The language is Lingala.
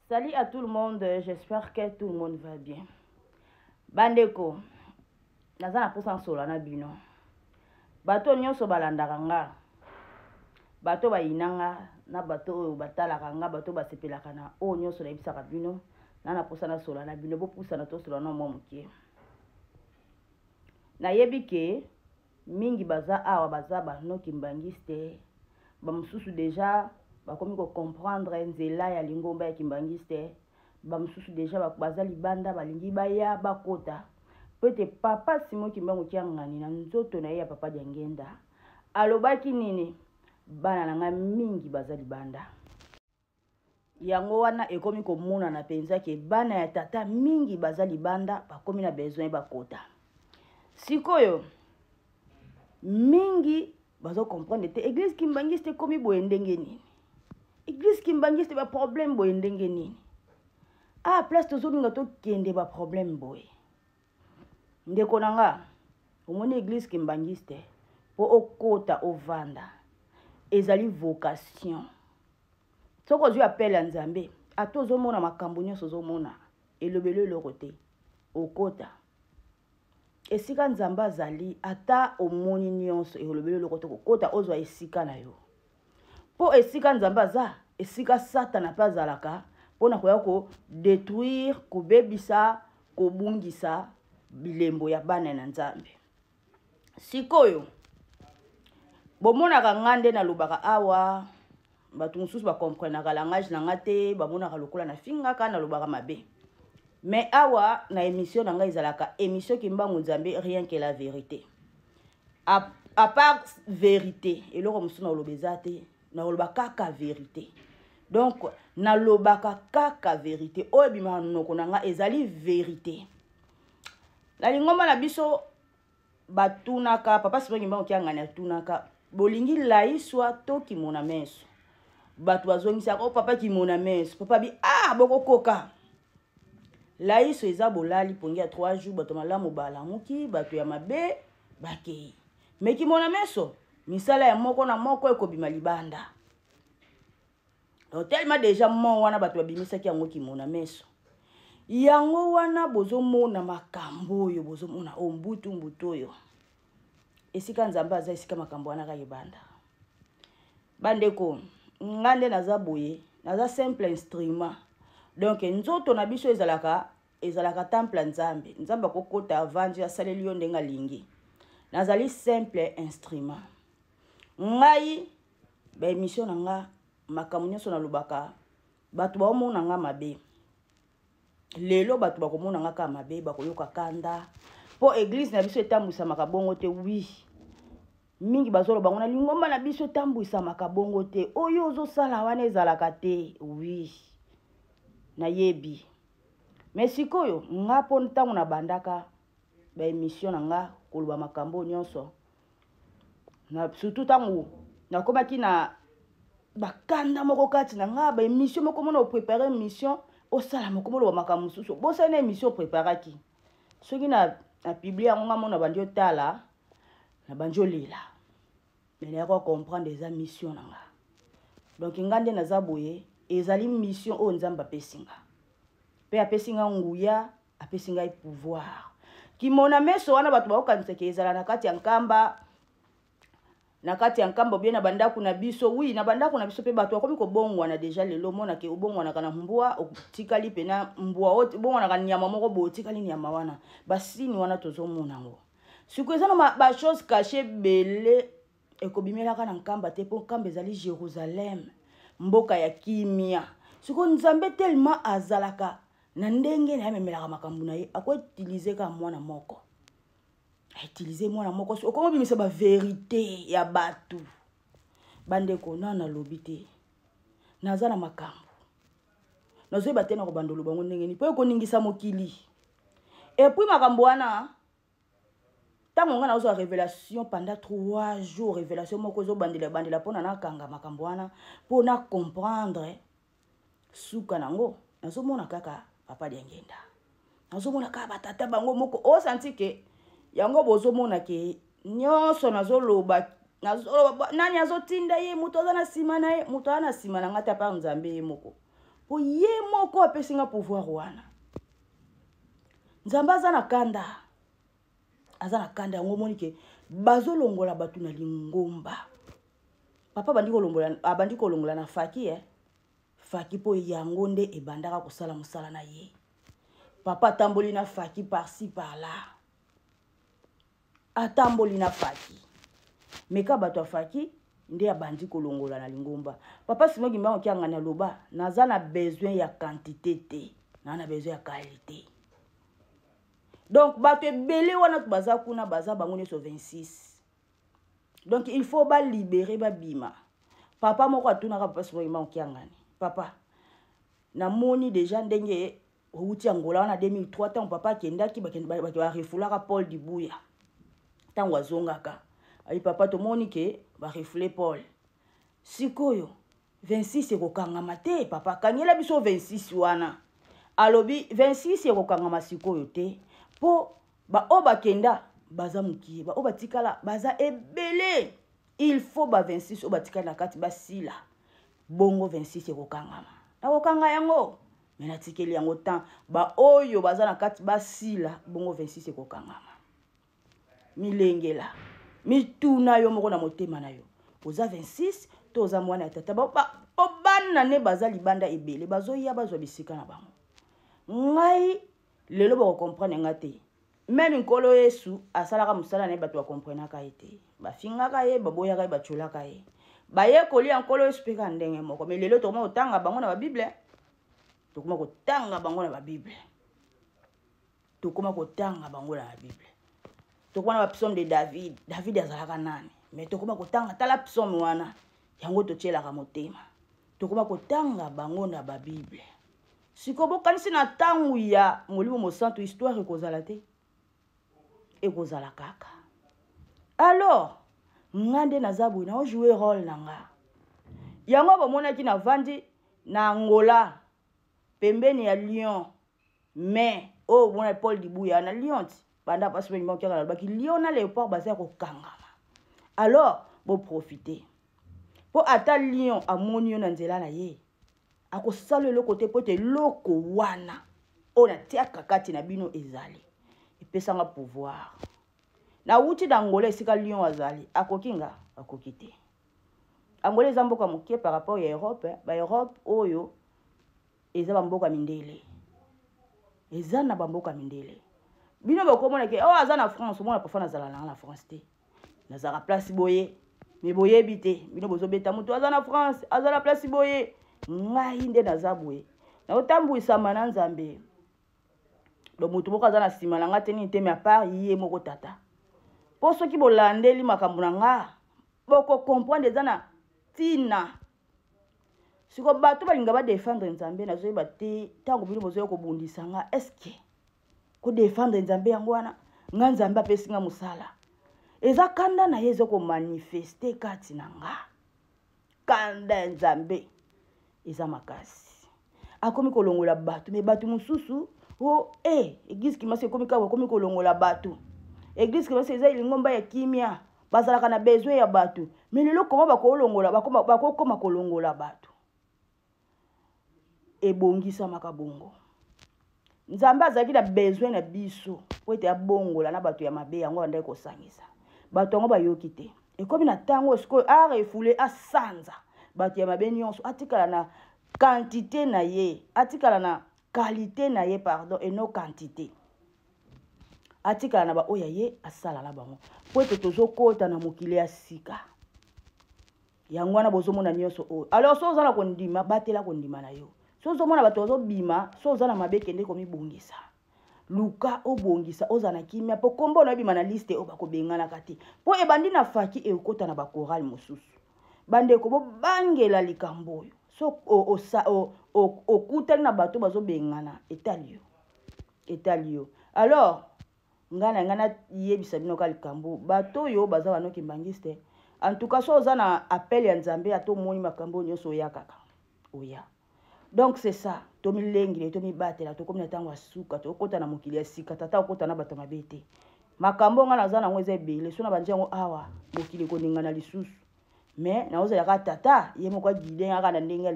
Salut à tout le monde, j'espère que tout le monde va bien. Bandeko, naza na posa solo na bino. Bato nyonso balandaka nga. Bato bayinanga na bato oyo batalaka nga, bato basepelaka na o nyonso na yebisaka bino. Na posa na solo na bino, bo pusa na to solo na mwa mokie. Nayebi ke mingi baza awa baza banoki mbangiste. Ba mususu deja bakomi ko comprendre nzela ya lingomba ya kimbangiste. Ba mususu deja baza libanda balingi baya bakota. Pete papa Simon Kimbangu kiangani na nzoto na ye ya papa Diangenda. Alobaki nini? Bana nanga mingi baza libanda. Yango wana ekomi komona na penza ke bana ya tata mingi baza libanda bakomi na besoin bakota. Sikoyo mingi bazo comprendre te église kimbangiste komi boye ndenge nini. Église kimbangiste ba problème boye ndenge nini. Ah place tozolinga to kende ba problème boye. Ndeko nanga omoni église kimbangiste po okota ovanda ezali vocation. Soko zwi appel à Nzambe atozo mona makambo nyonso zomona elobelo loko te okota. Esika Nzambe azali ata omoni nyonso elobelo loko te okota ozwa esika na yo. Po esika Nzambe aza esika Satana pa azalaka pona koya ko détruire kobebisa kobungisa bilembo ya bana na Nzambe. Sikoyo bomonaka ngande na lobaka awa batu mususu ba comprenaka langage na ngate bamonaka lokola na fingaka na lobaka mabe. Mais awa na émission na nga ezalaka émission Kimbangu Nzambe rien que la vérité. À part vérité eloko mususu na lobeza te na lobaka kaka vérité. Donc na lobaka kaka vérité oyo bima noko na nga ezali vérité. La lingomba na biso batunaka papa Simon Kimbangu kiangani atunaka bolingi laiswa to kimona meso. Batu bazongisa ko papa kimona meso papa bi boko koka. Laiso eza bolali pongi ya 3 jours bato malamu balamuki bato ya mabe bakei. Mais kimona meso misala ya moko na moko ekobima libanda. Tellement déjà mon wana bato babimisaki yango kimona meso. Yango wana bozomona makambo oyo bozomona mbutu oyo. Esika Nzambe aza esika makambo wana kayebanda. Bandeko ngande naza boye naza simple instrument. Donc nzoto na biso ezalaka temple Nzambe. Nzambe kokota avandi asaleli yo ndenga lingi. Nazali simple instrument. Ngai ba émission na nga makambo nyonso na lobaka bato baomona nga mabe. Lelo bato bakomona nga ka mabe bakoyoka kanda. Po église na biso etambwisa makabongo te oui. Mingi bazolo bango na lingomba na biso etambwisa makabongo te. Oyo ozosala wana ezalaka te oui. Na yebi. Mais sikoyo nga po ntango na bandaka ba émission na nga koloba makambo nyonso. Na surtout tango nakomaki na bakanda moko kati na nga ba émission moko mona o préparer émission osala moko molo makambo susu. Bosa na émission préparaki. Soki na publier yango nga mona bandi otala na bandi olela. Mais na ko comprendre des missions na nga. Donc ngande naza boye ezali mission o Nzamba pesinga. Pe apesinga nguya, apesinga pouvoir. Kimona meso wana batu bakokanisa ke ezala na kati ya nkamba. Na kati ya nkamba bien na bandaku na biso. Oui, na bandaku na biso pe batu bakomi ko bongwana déjà lelo mona ke obongwana kana mbwa otikali pe na mbwa oti bongwana kana nyama moko bo otikali nyama wana. Basini wana tozomona ngo. Siku ezana ba chose cachée belé ekobimela kana nkamba te po nkamba ezali Jérusalem. Mboka ya kimia. Siko Nzambe tellement azalaka na ndenge na memelaka makambo na ye akoutiliser ka mwana moko. Utiliser mwana moko so komo bimisa ba vérité ya batu. Bandeko na lobi te. Naza na makambo. Nazoyeba te na ko bandolo bango ndenge ni po ekoningisa mokili. Et puis makambo wana tango nga nazo révélation pendant 3 jours révélation moko zo bandela pona na kanga makambo wana pona comprendre suka nango nazomona kaka papa Diangenda nazomona kaka batata bango moko o senti ke yango bozomona ke nyonso nazoloba nani azotinda ye muto za na sima na ye muto ana sima na ngata pa Nzambe ye moko po ye moko apesinga pouvoir wana. Nzambe aza na kanda. Aza na kanda yango moni ke bazo longola batu na lingomba. Papa abandi ko longola na faki Faki po yango nde ebandaka kosala mosala na ye. Papa atamboli na faki par-ci par-là. Atamboli na faki. Meka bato ya faki nde abandi kolongola na lingomba. Papa simo kimbango kianga na loba naza na besoin ya quantité te, na besoin ya qualité. Donc bato ebele wana baza kuna baza bango ne so 26. Donc il faut ba libérer ba bima. Papa moko atuna ka papa simo kimbango kianga ni. Papa na moni déjà ndenge outi Angola wana 2003 tant papa kendaki ba refulaka Paul Dibuya. Tango azongaka. Ayi papa to moni ke ba refule Paul. Sikoyo 26 ekokangama te papa kanyela biso 26 wana. Alobi 26 ekokangama sikoyo te po ba oba kenda baza mukie ba oba tikala baza ebele. Il faut ba 26 oba tikala na kati basila. Bongo 26 ekokangama. Na kokanga yango mena tikeli yango temps ba oyo baza na kati basila bongo 26 ekokangama. Milengela mituna yo moko na motema na yo oza 26 to oza mwana tata ba obana ne baza libanda ebele bazoya bazwa bisika na bango ngai lelo ba comprendre ngate même nkolo Yesu asalaka musala na bato ba comprendre ka ete ba finga ka ye baboya ka ba chola ka ye ba ye kolia nkolo Yesu peka ndenge moko mais lelo to mo tanga bango na ba Bible to kuma ko tanga bango na ba Bible to kuma ko tanga bango na ba Bible. Tokwana ba psaume de David. David azalaka nani? Mais tokoma kotanga tala psaume wana. Yango tochelaka motema. Tokoma kotanga bango na ba Bible. Sikobo kanisi na tangu ya molimo mosantu histoire ekozala te. Ekozala kaka. Alors, ngande na zabu na jouer rôle nanga. Yango bamonaki na vandi na Angola. Pembeni ya Lyon. Mais oh bona Paul Dibuya na Lyon. Banda pas pe moko kala baki liona léopard basé ko kangama. Alors, bo profiter. Po ata lion amonio na nzela na ye. Ako sala le côté pote loko wana. Ona tia kakati na bino ezali. Epesanga pouvoir. Na wuti d'Angola esika lion azali. Akokinga akokite. Angola ezamboka mokie par rapport ya Europe, ba Europe oyo eza bamboka mindele. Eza na bamboka mindele. Bino bakomona ke aza na France mona parfois nazala na France te nazala place boye mais boye bité bino bozo beta mutu aza na France aza na place boye ngai nde nazabwe na otambuisa mana Nzambe do mutu moko aza na sima na ngate ni te mais à part yé moko tata po soki bolandeli makambo na nga boko comprendre eza na tina siko bato balinga ba défendre Nzambe na zoyeba te tango bino bozo ko bundisa nga est-ce que ko défendre Nzambe yango wana nga Nzambe apesinga musala eza kanda na yezo ko manifester kati na nga kanda Nzambe eza makasi akomi kolongola bato me bato mususu oh église ki masi komi kawa komi kolongola bato église ki masi eza ilingomba ya kimia bazalaka na besoin ya bato me lelo koma bakolongola bakoma kolongola bato ebongisa makabongo Nzambe azaki na besoin na biso po ete abongola na bato ya mabe yango anda ekosangisa bato yango bayoki te ekomi na tango sikoyo arefule asanza bato ya mabe nyonso atikala na quantité na ye atikala na qualité na ye pardon et non quantité atikala na ba oya ye asala na bango po ete tozokota na mokili ya sika yango wana bozomona nyonso oyo alors so ozala kondima batela kondima na yo so mona bato bazobima so ozana mabe kende komi bongisa luka obongisa ozana kimia po kombo na bima na liste o bakobengana kati po ebandi na faki ekota na bakoral mosusu bande ko bangela likambo oyo so okutani na bato bazobengana etalio alors ngana yebisa bino ka likambo bato yo baza banoki mbangiste en tout cas so ozana appel ya Nzambe ato moni makambo nyonso oya kaka oya. Donc c'est ça, tomi lengile, tomi batela, to komi na tango asuka, to kota na mokili ya sika, tata okota na bato mabete. Makambo nga naza na ngweze ebele, so na banjango awa, mokili koninga na lisusu. Mais na oza yaka tata, ye moko guide nga na ndenge